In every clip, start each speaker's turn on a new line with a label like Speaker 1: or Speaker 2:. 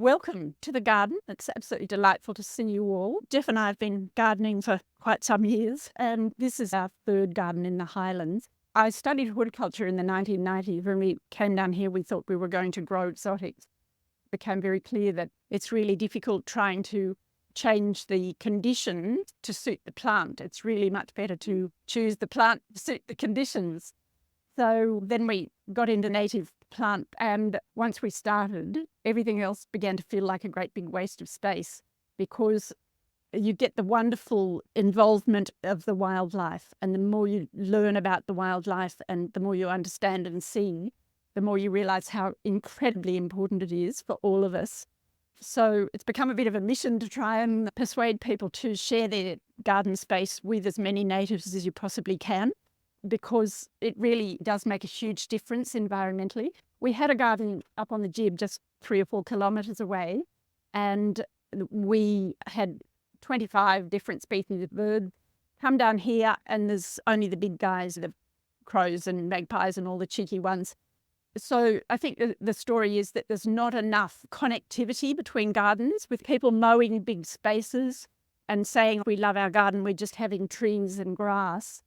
Speaker 1: Welcome to the garden. It's absolutely delightful to see you all. Geoff and I have been gardening for quite some years, and this is our third garden in the Highlands. I studied horticulture in the 1990s. When we came down here, we thought we were going to grow exotics. It became very clear that it's really difficult trying to change the conditions to suit the plant. It's really much better to choose the plant to suit the conditions. So then we got into native plant, and once we started, everything else began to feel like a great big waste of space, because you get the wonderful involvement of the wildlife, and the more you learn about the wildlife and the more you understand and see, the more you realize how incredibly important it is for all of us. So it's become a bit of a mission to try and persuade people to share their garden space with as many natives as you possibly can, because it really does make a huge difference environmentally. We had a garden up on the Jib just 3 or 4 kilometres away, and we had 25 different species of birds come down here, and there's only the big guys, the crows and magpies and all the cheeky ones. So I think the story is that there's not enough connectivity between gardens, with people mowing big spaces and saying, we love our garden, we're just having trees and grass.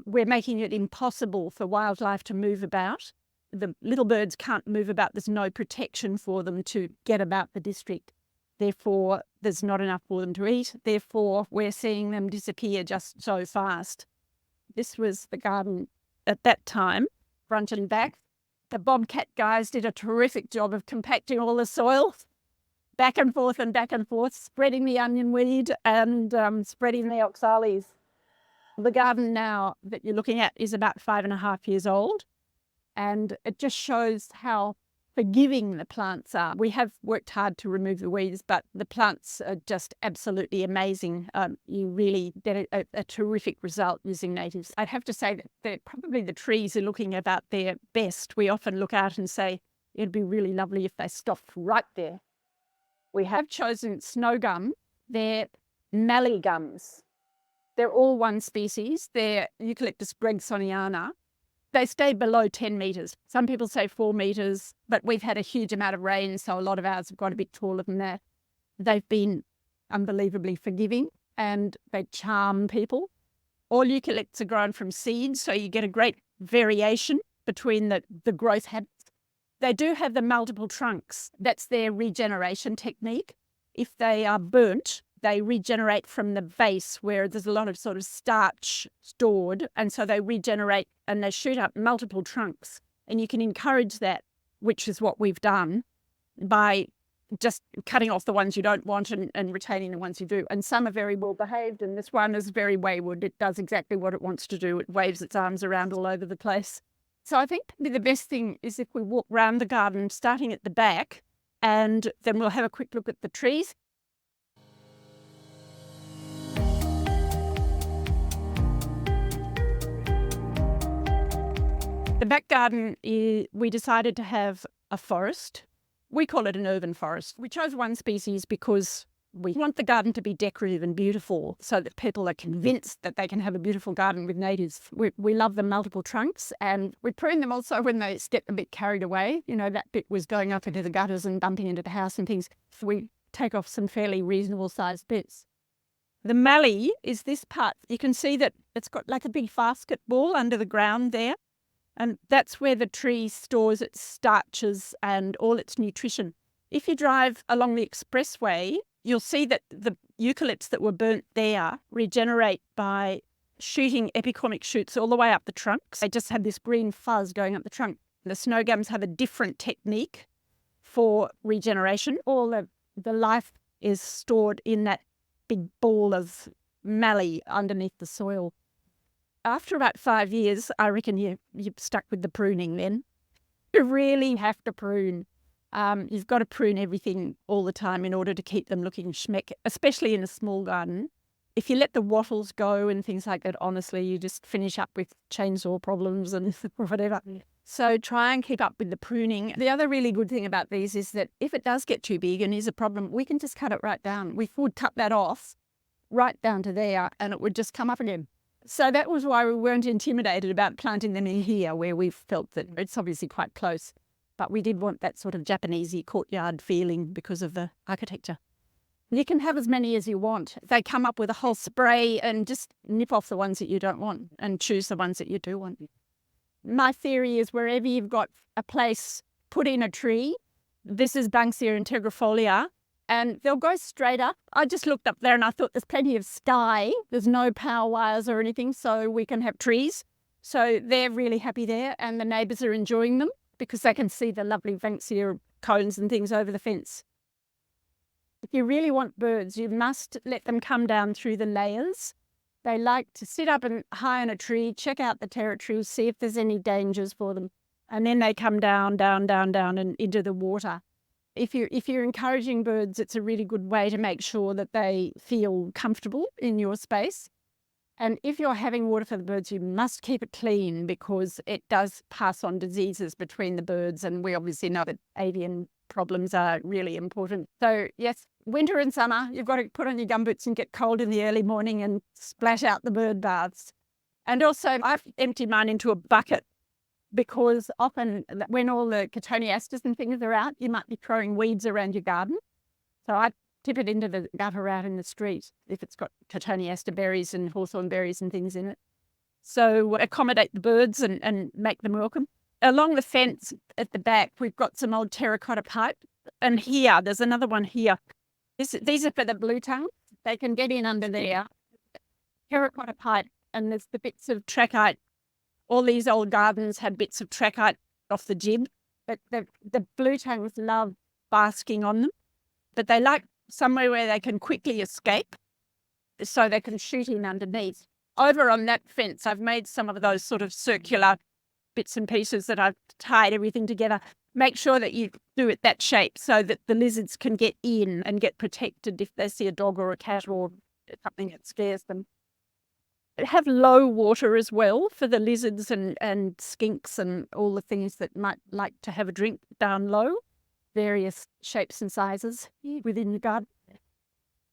Speaker 1: We're making it impossible for wildlife to move about. The little birds can't move about. There's no protection for them to get about the district. Therefore, there's not enough for them to eat. Therefore, we're seeing them disappear just so fast. This was the garden at that time, front and back. The bobcat guys did a terrific job of compacting all the soil, back and forth, spreading the onion weed and spreading the oxalis. The garden now that you're looking at is about 5.5 years old, and it just shows how forgiving the plants are. We have worked hard to remove the weeds, but the plants are just absolutely amazing. You really get a terrific result using natives. I'd have to say that probably the trees are looking about their best. We often look out and say, it'd be really lovely if they stopped right there. We have chosen snow gum. They're mallee gums. They're all one species. They're Eucalyptus gregsoniana. They stay below 10 metres. Some people say 4 metres, but we've had a huge amount of rain, so a lot of ours have got a bit taller than that. They've been unbelievably forgiving, and they charm people. All eucalypts are grown from seeds, so you get a great variation between the growth habits. They do have the multiple trunks. That's their regeneration technique. If they are burnt, they regenerate from the base, where there's a lot of sort of starch stored, and so they regenerate and they shoot up multiple trunks. And you can encourage that, which is what we've done, by just cutting off the ones you don't want and retaining the ones you do. And some are very well behaved, and this one is very wayward. It does exactly what it wants to do. It waves its arms around all over the place. So I think probably the best thing is if we walk round the garden, starting at the back, and then we'll have a quick look at the trees. The back garden, we decided to have a forest. We call it an urban forest. We chose one species because we want the garden to be decorative and beautiful, so that people are convinced that they can have a beautiful garden with natives. We love the multiple trunks, and we prune them also when they get a bit carried away. You know, that bit was going up into the gutters and bumping into the house and things. We take off some fairly reasonable sized bits. The mallee is this part. You can see that it's got like a big basketball under the ground there. And that's where the tree stores its starches and all its nutrition. If you drive along the expressway, you'll see that the eucalypts that were burnt there regenerate by shooting epicormic shoots all the way up the trunks. They just have this green fuzz going up the trunk. The snow gums have a different technique for regeneration. All the life is stored in that big ball of mallee underneath the soil. After about 5 years, I reckon you're stuck with the pruning then. You really have to prune. You've got to prune everything all the time in order to keep them looking schmeck, especially in a small garden. If you let the wattles go and things like that, honestly, you just finish up with chainsaw problems and whatever. So try and keep up with the pruning. The other really good thing about these is that if it does get too big and is a problem, we can just cut it right down. We would cut that off right down to there and it would just come up again. So that was why we weren't intimidated about planting them in here, where we felt that it's obviously quite close. but we did want that sort of Japanesey courtyard feeling because of the architecture. You can have as many as you want. They come up with a whole spray and just nip off the ones that you don't want and choose the ones that you do want. My theory is wherever you've got a place, put in a tree. This is Banksia integrifolia, and they'll go straight up. I just looked up there and I thought there's plenty of sky. There's no power wires or anything, so we can have trees. So they're really happy there, and the neighbours are enjoying them because they can see the lovely Banksia cones and things over the fence. If you really want birds, you must let them come down through the layers. They like to sit up and high on a tree, check out the territory, see if there's any dangers for them. And then they come down, down, down, down and into the water. If you're encouraging birds, it's a really good way to make sure that they feel comfortable in your space. And if you're having water for the birds, you must keep it clean because it does pass on diseases between the birds. And we obviously know that avian problems are really important. So yes, winter and summer, you've got to put on your gumboots and get cold in the early morning and splash out the bird baths. And also I've emptied mine into a bucket because often when all the cotoneasters and things are out, you might be throwing weeds around your garden. So I tip it into the gutter out in the street if it's got cotoneaster berries and hawthorn berries and things in it. So accommodate the birds and make them welcome. Along the fence at the back, we've got some old terracotta pipe. And here, there's another one here. These are for the blue tongue. They can get in under there. Terracotta pipe, and there's the bits of trachyte. All these old gardens had bits of trachyte off the jib, but the blue tongues love basking on them. But they like somewhere where they can quickly escape so they can shoot in underneath. Over on that fence, I've made some of those sort of circular bits and pieces that I've tied everything together. Make sure that you do it that shape so that the lizards can get in and get protected if they see a dog or a cat or something that scares them. Have low water as well for the lizards and skinks and all the things that might like to have a drink down low. Various shapes and sizes within the garden.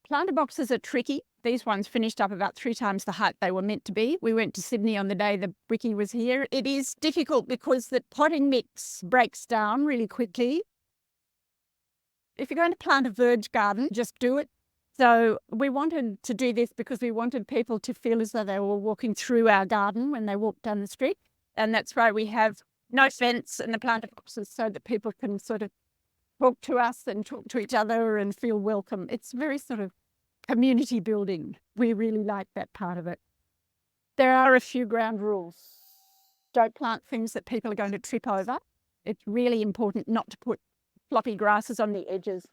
Speaker 1: Planter boxes are tricky. These ones finished up about 3 times the height they were meant to be. We went to Sydney on the day the Wiki was here. It is difficult because the potting mix breaks down really quickly. If you're going to plant a verge garden, just do it. So we wanted to do this because we wanted people to feel as though they were walking through our garden when they walk down the street. And that's why we have no fence and the planter boxes so that people can sort of talk to us and talk to each other and feel welcome. It's very sort of community building. We really like that part of it. There are a few ground rules. Don't plant things that people are going to trip over. It's really important not to put floppy grasses on the edges.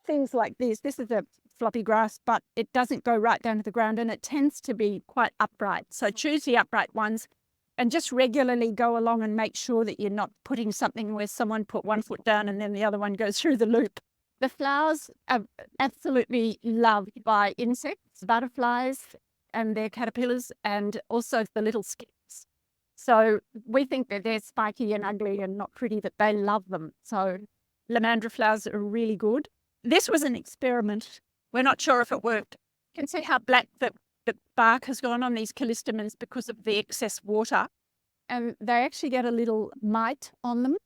Speaker 1: Things like this. This is a floppy grass, but it doesn't go right down to the ground and it tends to be quite upright. So choose the upright ones and just regularly go along and make sure that you're not putting something where someone put one foot down and then the other one goes through the loop. The flowers are absolutely loved by insects, butterflies and their caterpillars, and also the little skips. So we think that they're spiky and ugly and not pretty, but they love them. So lamandra flowers are really good. This was an experiment. We're not sure if it worked. You can see how black the bark has gone on these callistemons because of the excess water. And they actually get a little mite on them.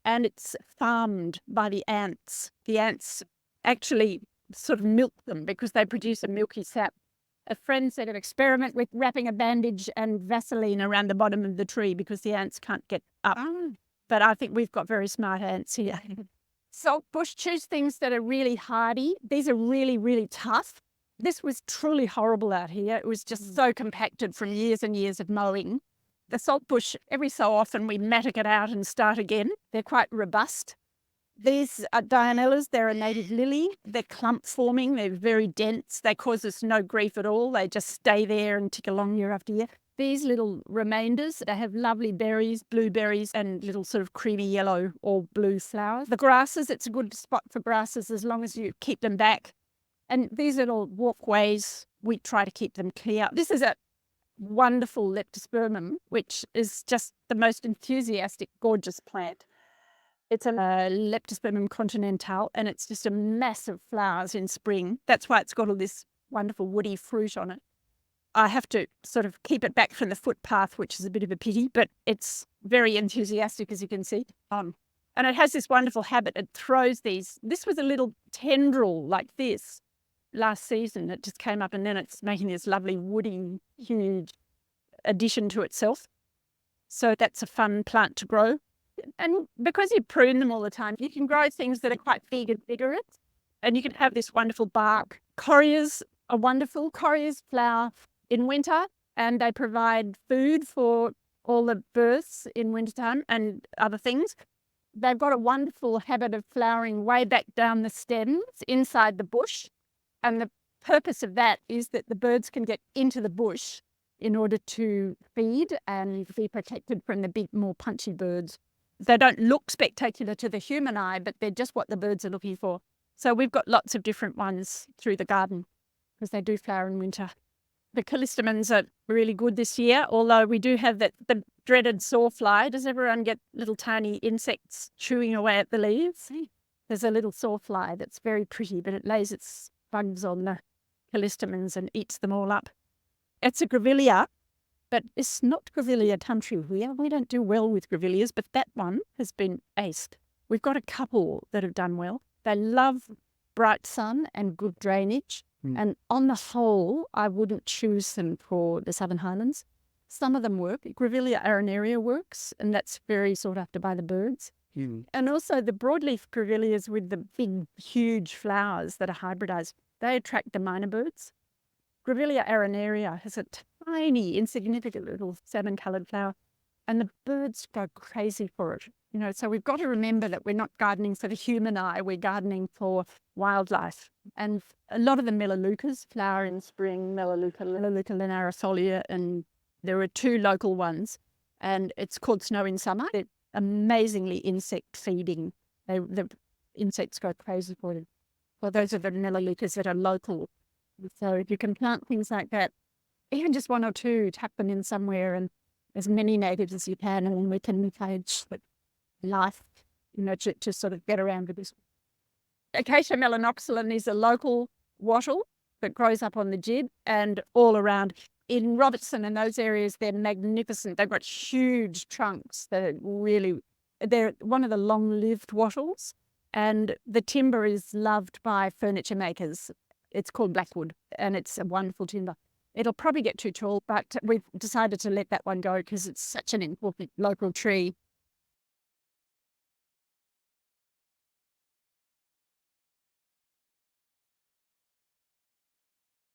Speaker 1: And it's farmed by the ants. The ants actually sort of milk them because they produce a milky sap. A friend said an experiment with wrapping a bandage and Vaseline around the bottom of the tree because the ants can't get up. But I think we've got very smart ants here. Saltbush, choose things that are really hardy. These are really, really tough. This was truly horrible out here. It was just so compacted from years and years of mowing. The saltbush, every so often we mattock it out and start again. They're quite robust. These are Dianellas. They're a native lily. They're clump forming. They're very dense. They cause us no grief at all. They just stay there and tick along year after year. These little remainders, they have lovely berries, blueberries, and little sort of creamy yellow or blue flowers. The grasses, it's a good spot for grasses as long as you keep them back. And these little walkways, we try to keep them clear. This is a wonderful leptospermum, which is just the most enthusiastic, gorgeous plant. It's a Leptospermum continental, and it's just a mass of flowers in spring. That's why it's got all this wonderful woody fruit on it. I have to sort of keep it back from the footpath, which is a bit of a pity, but it's very enthusiastic, as you can see. And it has this wonderful habit. It throws these. This was a little tendril like this last season. It just came up, and then it's making this lovely woody, huge addition to itself. So that's a fun plant to grow. And because you prune them all the time, you can grow things that are quite big and vigorous. And you can have this wonderful bark. Correas are wonderful. Correas flower in winter, and they provide food for all the birds in wintertime and other things. They've got a wonderful habit of flowering way back down the stems inside the bush. And the purpose of that is that the birds can get into the bush in order to feed and be protected from the big, more punchy birds. They don't look spectacular to the human eye, but they're just what the birds are looking for. So we've got lots of different ones through the garden because they do flower in winter. The callistemons are really good this year, although we do have the dreaded sawfly. Does everyone get little tiny insects chewing away at the leaves? There's a little sawfly that's very pretty, but it lays its bugs on the callistemons and eats them all up. It's a grevillea, but it's not grevillea country here. We don't do well with grevilleas, but that one has been aced. We've got a couple that have done well. They love bright sun and good drainage. And on the whole, I wouldn't choose them for the Southern Highlands. Some of them work. Grevillea arenaria works, and that's very sought after by the birds. And also the broadleaf grevilleas with the big, huge flowers that are hybridized, they attract the minor birds. Grevillea arenaria has a tiny, insignificant little salmon-coloured flower, and the birds go crazy for it. So we've got to remember that we're not gardening for the human eye, we're gardening for wildlife. And a lot of the melaleucas flower in spring, Melaleuca linearifolia, and there are 2 local ones, and it's called snow in summer. They're amazingly insect feeding. The insects go crazy for them. Well, those are the melaleucas that are local. So if you can plant things like that, even just 1 or 2, tuck them in somewhere, and as many natives as you can, and then we can encourage life, to sort of get around with this. Acacia melanoxylon is a local wattle that grows up on the jib and all around. In Robertson and those areas, they're magnificent. They've got huge trunks that are they're one of the long-lived wattles, and the timber is loved by furniture makers. It's called blackwood, and it's a wonderful timber. It'll probably get too tall, but we've decided to let that one go because it's such an important local tree.